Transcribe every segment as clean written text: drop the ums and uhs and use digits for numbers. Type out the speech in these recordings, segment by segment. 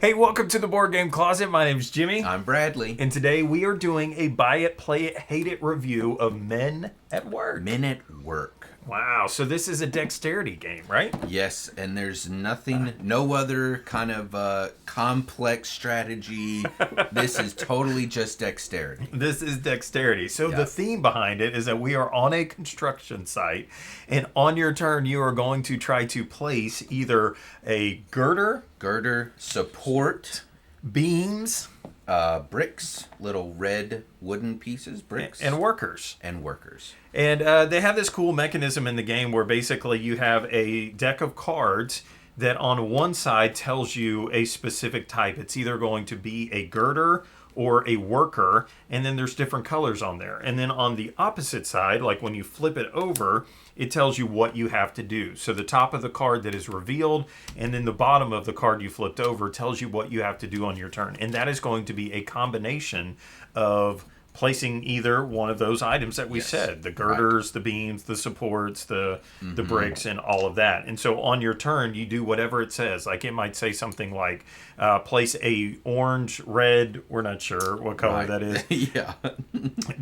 Hey, welcome to the Board Game Closet. My name's Jimmy. I'm Bradley. And today we are doing a buy it, play it, hate it review of Men at Work. Men at Work. Wow, so this is a dexterity game, right? Yes, and there's no other kind of complex strategy. This is totally just dexterity. This is dexterity. So Yeah. the theme behind it is that we are on a construction site, and on your turn, you are going to try to place either a girder, Support, beams, bricks, little red wooden pieces, bricks, and workers. and workers. And they have this cool mechanism in the game where basically you have a deck of cards that on one side tells you a specific type. It's either going to be a girder or a worker, and then there's different colors on there. And then on the opposite side, like when you flip it over, it tells you what you have to do. So the top of the card that is revealed, and then the bottom of the card you flipped over tells you what you have to do on your turn. And that is going to be a combination of placing either one of those items that we said, the girders, the beams, the supports, the bricks, and all of that. And so on your turn, you do whatever it says. Like it might say something like place a orange, red, we're not sure what color that is, Yeah.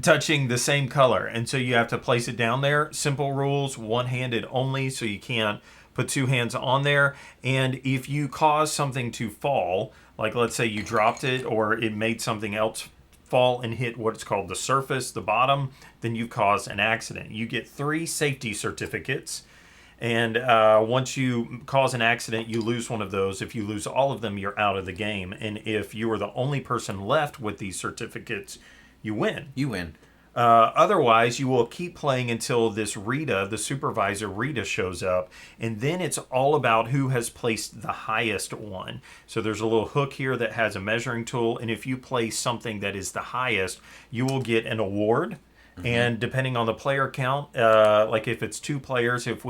touching the same color. And so you have to place it down there. Simple rules, one-handed only, so you can't put two hands on there. And if you cause something to fall, like let's say you dropped it or it made something else fall and hit what's called the surface, the bottom, then you've caused an accident. You get 3 safety certificates, and once you cause an accident, you lose one of those. If you lose all of them, you're out of the game. And if you are the only person left with these certificates, you win. You win. Otherwise, you will keep playing until this Rita, the supervisor Rita, shows up, and then it's all about who has placed the highest one. So there's a little hook here that has a measuring tool, and if you place something that is the highest, you will get an award. And depending on the player count, like if it's 2 players, if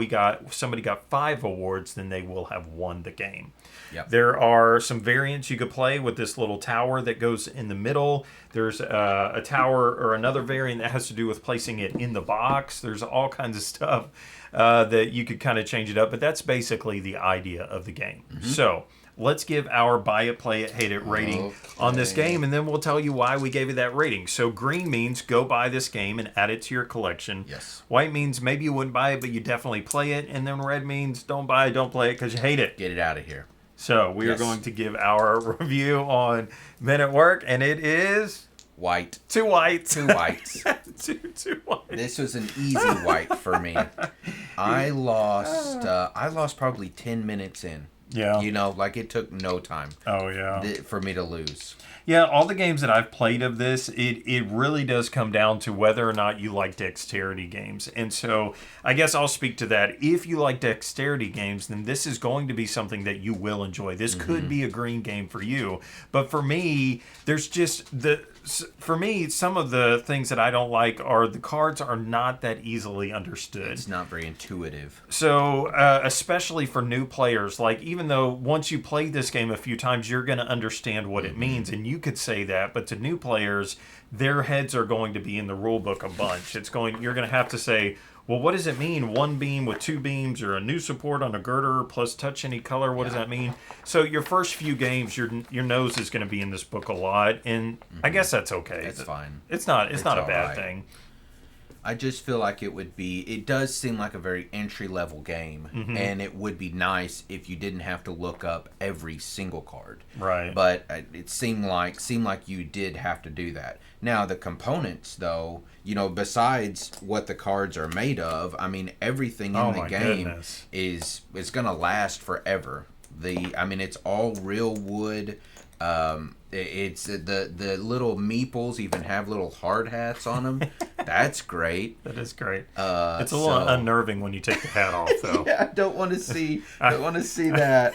somebody got 5 awards, then they will have won the game. Yep. There are some variants you could play with this little tower that goes in the middle. There's a tower or another variant that has to do with placing it in the box. There's all kinds of stuff that you could kind of change it up, but that's basically the idea of the game. So let's give our buy it, play it, hate it rating on this game, and then we'll tell you why we gave it that rating. So green means go buy this game and add it to your collection. Yes. White means maybe you wouldn't buy it, but you definitely play it. And then red means don't buy it, don't play it because you hate it. Get it out of here. So we are going to give our review on Men at Work, and it is White. 2 whites. 2 whites. two whites. This was an easy white for me. I lost probably 10 minutes in. Yeah. You know, like it took no time Oh, yeah. for me to lose. Yeah, all the games that I've played of this, it really does come down to whether or not you like dexterity games. And so I guess I'll speak to that. If you like dexterity games, then this is going to be something that you will enjoy. This could be a green game for you. But for me, some of the things that I don't like are the cards are not that easily understood. It's not very intuitive. So, especially for new players, like even though once you play this game a few times, you're going to understand what it means, and you could say that, but to new players, their heads are going to be in the rule book a bunch. You're going to have to say, well, what does it mean? 1 beam with 2 beams, or a new support on a girder plus touch any color? What does that mean? So your first few games, your nose is going to be in this book a lot, and I guess that's okay. That's fine. It's not a bad right. thing. I just feel like it does seem like a very entry-level game, and it would be nice if you didn't have to look up every single card. Right. But it seemed like you did have to do that. Now, the components, though, you know, besides what the cards are made of, I mean, everything in the game is going to last forever. It's all real wood. It's the little meeples even have little hard hats on them. That's great. That is great. It's a little unnerving when you take the hat off, though. Yeah, I don't want to see that.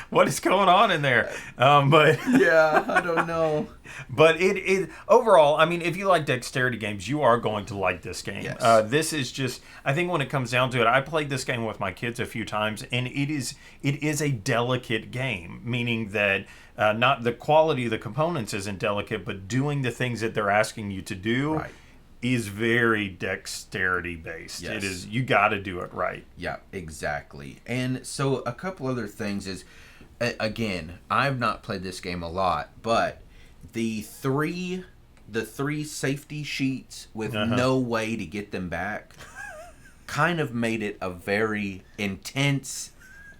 What is going on in there? But yeah, I don't know. But it overall, I mean, if you like dexterity games, you are going to like this game. Yes. This is just, I think when it comes down to it, I played this game with my kids a few times, and it is a delicate game, meaning that not the quality of the components isn't delicate, but doing the things that they're asking you to do is very dexterity based. Yes. It is, you got to do it right. Yeah, exactly. And so a couple other things is again, I've not played this game a lot, but the three safety sheets with no way to get them back kind of made it a very intense,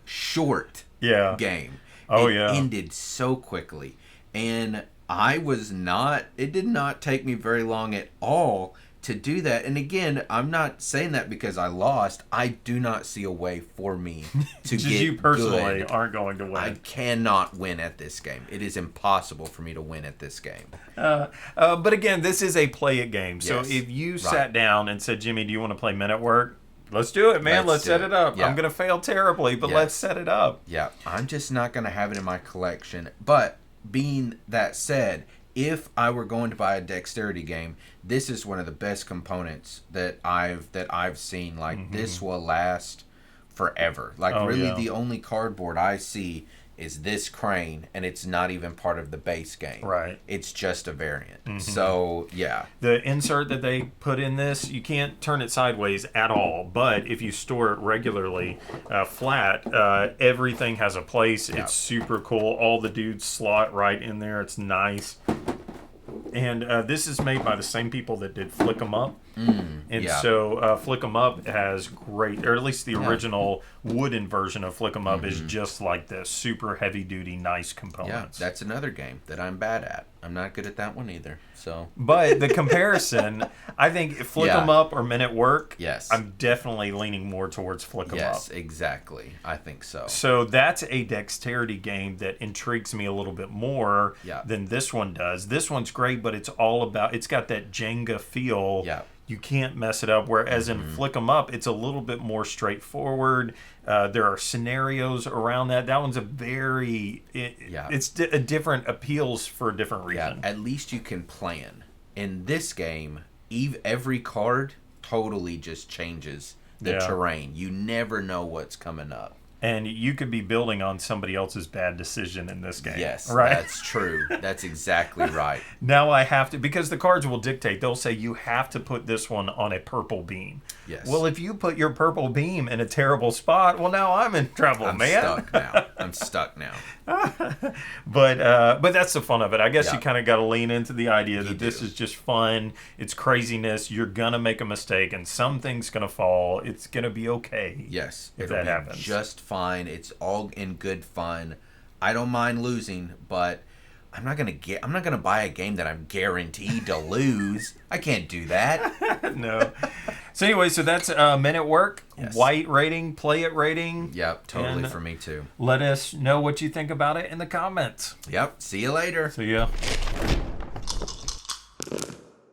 short game. Oh, it ended so quickly. And it did not take me very long at all to do that. And again, I'm not saying that because I lost. I do not see a way for me to get you personally good. aren't going to win. I cannot win at this game. It is impossible for me to win at this game. But again, this is a play it game. So Yes. if you sat down and said, Jimmy, do you want to play Men at Work? Let's do it, man. Let's set it up. Yeah. I'm going to fail terribly, but let's set it up. Yeah, I'm just not going to have it in my collection. But being that said, if I were going to buy a dexterity game, this is one of the best components that I've seen. Like this will last forever. Like the only cardboard I see is this crane, and it's not even part of the base game. Right. It's just a variant. So, yeah. The insert that they put in this, you can't turn it sideways at all. But if you store it regularly flat, everything has a place. It's super cool. All the dudes slot right in there. It's nice. And this is made by the same people that did Flick 'em Up. So Flick 'em Up has great, or at least the original wooden version of Flick 'em Up is just like this. Super heavy duty, nice components. Yeah, that's another game that I'm bad at. I'm not good at that one either. So, but the comparison, I think Flick 'em Up or Men at Work, yes, I'm definitely leaning more towards Flick 'em Up. Yes, exactly. I think so. So that's a dexterity game that intrigues me a little bit more than this one does. This one's great, but it's got that Jenga feel. Yeah. You can't mess it up. Whereas in Flick 'em Up, it's a little bit more straightforward. There are scenarios around that. That one's it's a different appeals for a different reason. Yeah, at least you can plan. In this game, every card totally just changes the terrain. You never know what's coming up. And you could be building on somebody else's bad decision in this game. Yes, right? That's true. That's exactly right. Now I have to, because the cards will dictate, they'll say you have to put this one on a purple beam. Yes. Well, if you put your purple beam in a terrible spot, well, now I'm in trouble, man. I'm stuck now. But that's the fun of it. I guess you kind of got to lean into the idea that this is just fun. It's craziness. You're going to make a mistake, and something's going to fall. It's going to be okay. Yes. If that happens. Just fine. It's all in good fun. I don't mind losing, but I'm not gonna buy a game that I'm guaranteed to lose. I can't do that. No. So anyway, that's Men at Work, Yes. white rating, play it rating. Yep, totally for me too. Let us know what you think about it in the comments. Yep. See you later. See ya.